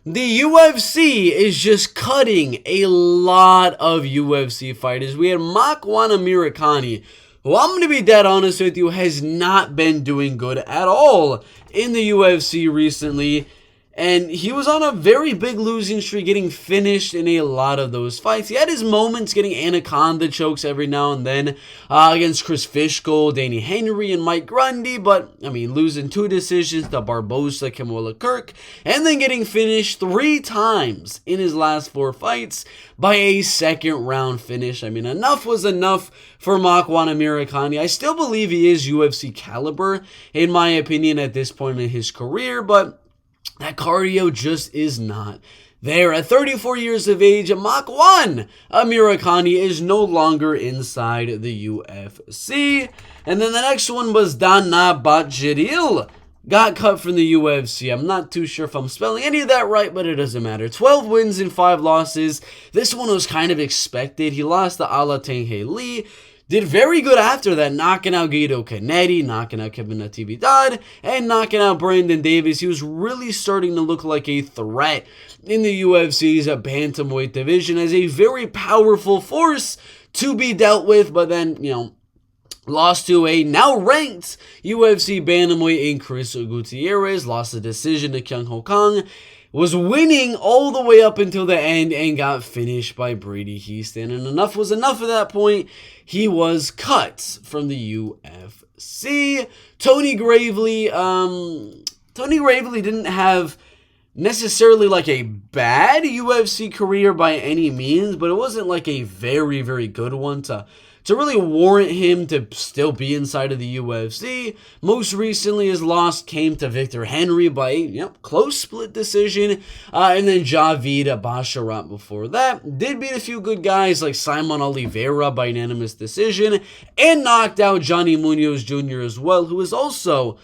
The UFC is just cutting a lot of UFC fighters. We had Makwan Amirkhani, who I'm going to be dead honest with you, has not been doing good at all in the UFC recently. And he was on a very big losing streak, getting finished in a lot of those fights. He had his moments getting anaconda chokes every now and then against Chris Fishgold, Danny Henry, and Mike Grundy. But, I mean, losing 2 decisions to Barbosa, Kimwilla Kirk, and then getting finished 3 times in his last 4 fights by a second round finish. I mean, enough was enough for Makwan Amirkhani. I still believe he is UFC caliber, in my opinion, at this point in his career, but that cardio just is not there. At 34 years of age, Makwan Amirkhani is no longer inside the UFC. And then the next one was Dana Batjadil. Got cut from the UFC. I'm not too sure if I'm spelling any of that right, but it doesn't matter. 12 wins and 5 losses. This one was kind of expected. He lost to Alatenghe Lee. Did very good after that, knocking out Guido Canetti, knocking out Kevin Natividad, and knocking out Brandon Davis. He was really starting to look like a threat in the UFC's bantamweight division as a very powerful force to be dealt with, but then, lost to a now ranked UFC bantamweight in Chris Gutierrez, lost a decision to Kyung Ho Kang, was winning all the way up until the end and got finished by Brady Houston. And enough was enough at that point. He was cut from the UFC. Tony Gravely didn't have necessarily like a bad UFC career by any means, but it wasn't like a very, very good one to really warrant him to still be inside of the UFC. Most recently, his loss came to Victor Henry by a close split decision. And then Javid Basharat before that. Did beat a few good guys like Simon Oliveira by unanimous decision. And knocked out Johnny Munoz Jr. as well, who is also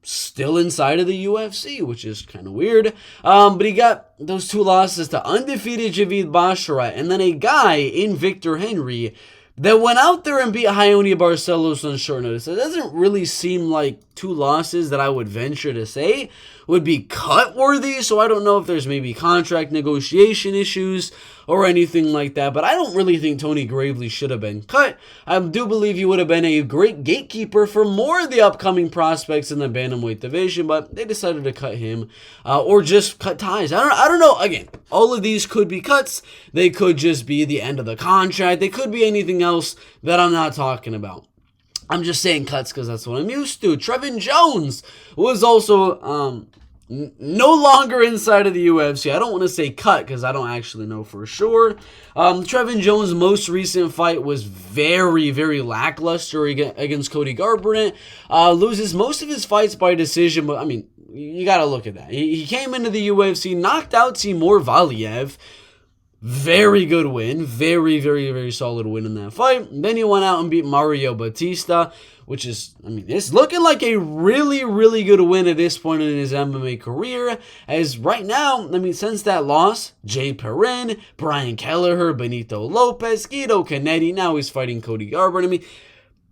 still inside of the UFC, which is kind of weird. But he got those 2 losses to undefeated Javid Basharat and then a guy in Victor Henry that went out there and beat Raoni Barcelos on short notice. It doesn't really seem like 2 losses that I would venture to say would be cut-worthy, so I don't know if there's maybe contract negotiation issues or anything like that, but I don't really think Tony Gravely should have been cut. I do believe he would have been a great gatekeeper for more of the upcoming prospects in the bantamweight division, but they decided to cut him or just cut ties. I don't know. Again, all of these could be cuts. They could just be the end of the contract. They could be anything else that I'm not talking about. I'm just saying cuts because that's what I'm used to. Trevin Jones was also no longer inside of the UFC. I don't want to say cut because I don't actually know for sure. Trevin Jones' most recent fight was very, very lackluster against Cody Garbrandt. Loses most of his fights by decision, but I mean, you got to look at that. He came into the UFC, knocked out Timur Valiev. Very good win. Very, very, very solid win in that fight. Then he went out and beat Mario Batista, which is, it's looking like a really, really good win at this point in his MMA career. As right now, since that loss, Jay Perrin, Brian Kelleher, Benito Lopez, Guido Canetti, now he's fighting Cody Garbrandt.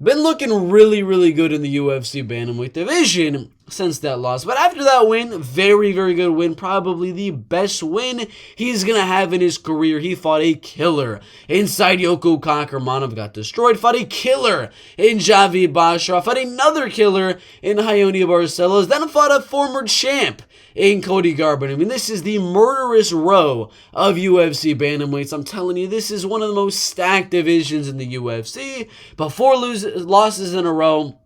Been looking really, really good in the UFC bantamweight division since that loss. But after that win, very, very good win. Probably the best win he's going to have in his career. He fought a killer inside Yoko Kakramanov, got destroyed. Fought a killer in Javid Basharat. Fought another killer in Raoni Barcelos. Then fought a former champ in Cody Garbrandt. This is the murderous row of UFC bantamweights. I'm telling you, this is one of the most stacked divisions in the UFC. But 4 losses in a row,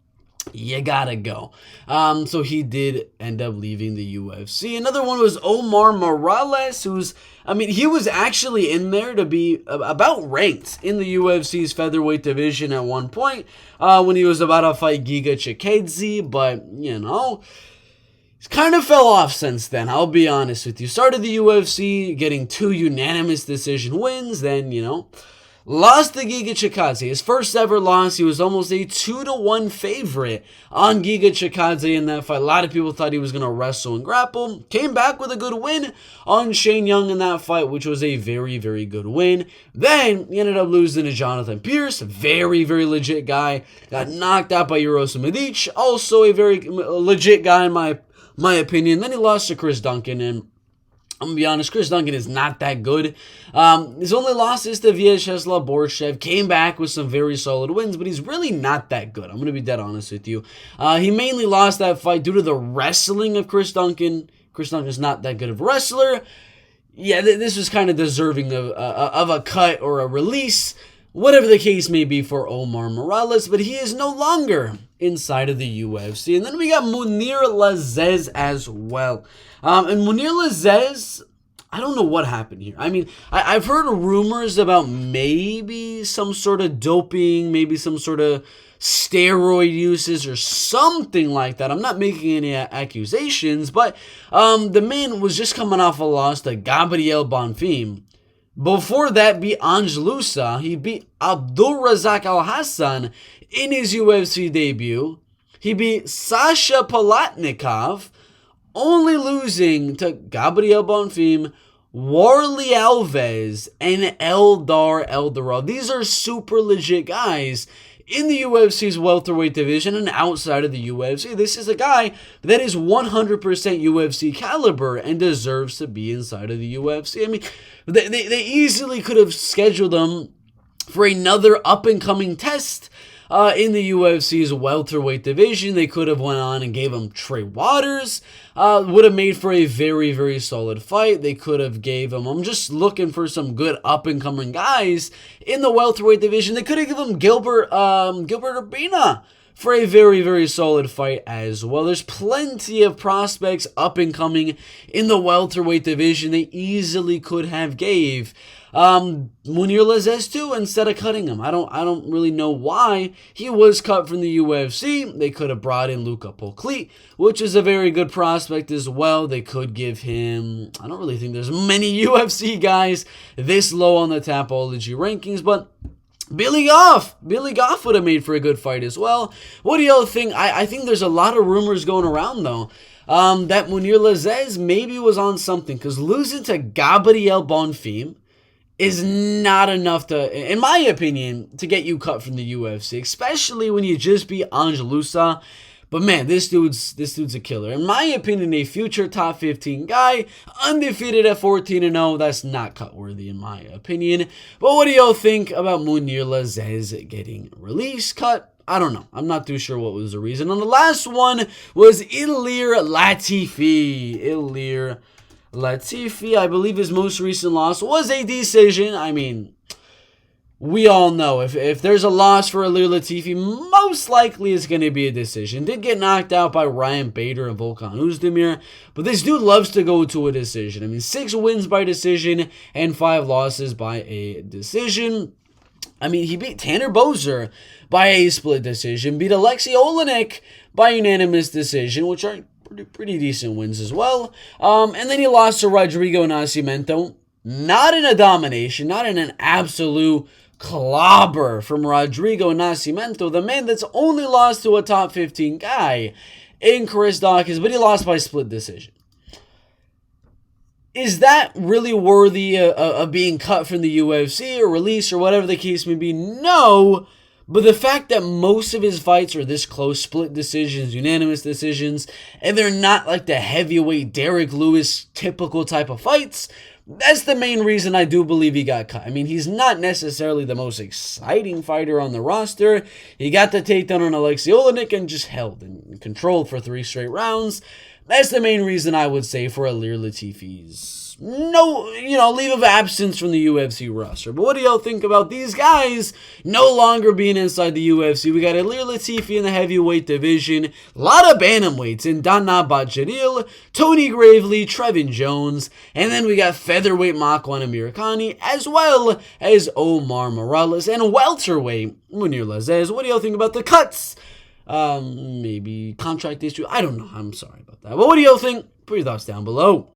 you gotta go. So he did end up leaving the UFC. Another one was Omar Morales, he was actually in there to be about ranked in the UFC's featherweight division at one point when he was about to fight Giga Chikadze, but, he's kind of fell off since then, I'll be honest with you. Started the UFC getting 2 unanimous decision wins, then, lost to Giga Chikadze. His first ever loss, he was almost a 2-1 favorite on Giga Chikadze in that fight. A lot of people thought he was going to wrestle and grapple. Came back with a good win on Shane Young in that fight, which was a very, very good win. Then he ended up losing to Jonathan Pierce, very, very legit guy. Got knocked out by Jaroslav Medic, also a very legit guy in my opinion. Then he lost to Chris Duncan, and I'm going to be honest, Chris Duncan is not that good. His only loss is to Vyacheslav Borshev. Came back with some very solid wins, but he's really not that good. I'm going to be dead honest with you. He mainly lost that fight due to the wrestling of Chris Duncan. Chris Duncan is not that good of a wrestler. Yeah, this was kind of deserving of a cut or a release, whatever the case may be for Omar Morales, but he is no longer inside of the UFC. And then we got Munir Lazzez as well. And Munir Lazzez, I don't know what happened here. I mean, I've heard rumors about maybe some sort of doping, maybe some sort of steroid uses or something like that. I'm not making any accusations, but the man was just coming off a loss to Gabriel Bonfim. Before that, beat Angelusa. He beat Abdul Razak Al Hassan in his UFC debut. He beat Sasha Palatnikov, only losing to Gabriel Bonfim, Warley Alves, and Eldar Eldorado. These are super legit guys in the UFC's welterweight division and outside of the UFC. This is a guy that is 100% UFC caliber and deserves to be inside of the UFC. I mean, they easily could have scheduled him for another up-and-coming test in the UFC's welterweight division. They could have went on and gave him Trey Waters. Would have made for a very, very solid fight. They could have gave him, I'm just looking for some good up-and-coming guys in the welterweight division. They could have given him Gilbert Urbina for a very, very solid fight as well. There's plenty of prospects up and coming in the welterweight division. They easily could have gave Munir Lazzez too instead of cutting him. I don't really know why he was cut from the UFC. They could have brought in Luka Poklit, which is a very good prospect as well. They could give him, I don't really think there's many UFC guys this low on the Tapology rankings, but Billy Goff would have made for a good fight as well. What do y'all think? I think there's a lot of rumors going around though that Munir Lazzez maybe was on something, because losing to Gabriel Bonfim is not enough to, in my opinion, to get you cut from the UFC, especially when you just beat Angelusa. But man, this dude's a killer. In my opinion, a future top 15 guy, undefeated at 14-0. That's not cut worthy in my opinion. But what do y'all think about Munir Lazzez getting released, cut? I don't know. I'm not too sure what was the reason. And the last one was Ilir Latifi. Ilir Latifi, I believe his most recent loss was a decision. I mean, we all know if there's a loss for Ilir Latifi, most likely it's going to be a decision. Did get knocked out by Ryan Bader and Volkan Oezdemir, but this dude loves to go to a decision. I mean, 6 wins by decision and 5 losses by a decision. I mean, he beat Tanner Boser by a split decision, beat Alexei Olenek by unanimous decision, which are pretty decent wins as well. And then he lost to Rodrigo Nascimento, not in a domination, not in an absolute clobber from Rodrigo Nascimento, the man that's only lost to a top 15 guy in Chris Dawkins, but he lost by split decision. Is that really worthy of being cut from the UFC or released or whatever the case may be? No. But the fact that most of his fights are this close, split decisions, unanimous decisions, and they're not like the heavyweight Derek Lewis typical type of fights, that's the main reason I do believe he got cut. I mean, he's not necessarily the most exciting fighter on the roster. He got the takedown on Alexei Olenek and just held and controlled for 3 straight rounds. That's the main reason I would say for Ilir Latifi's leave of absence from the UFC roster. But what do y'all think about these guys no longer being inside the UFC? We got Ilir Latifi in the heavyweight division, a lot of bantamweights in Dana Bajadil, Tony Gravely, Trevin Jones, and then we got featherweight Makwan Amirkhani, as well as Omar Morales, and welterweight Munir Lazzez. What do y'all think about the cuts? Maybe contract issue. I don't know. I'm sorry about that. But what do y'all think? Put your thoughts down below.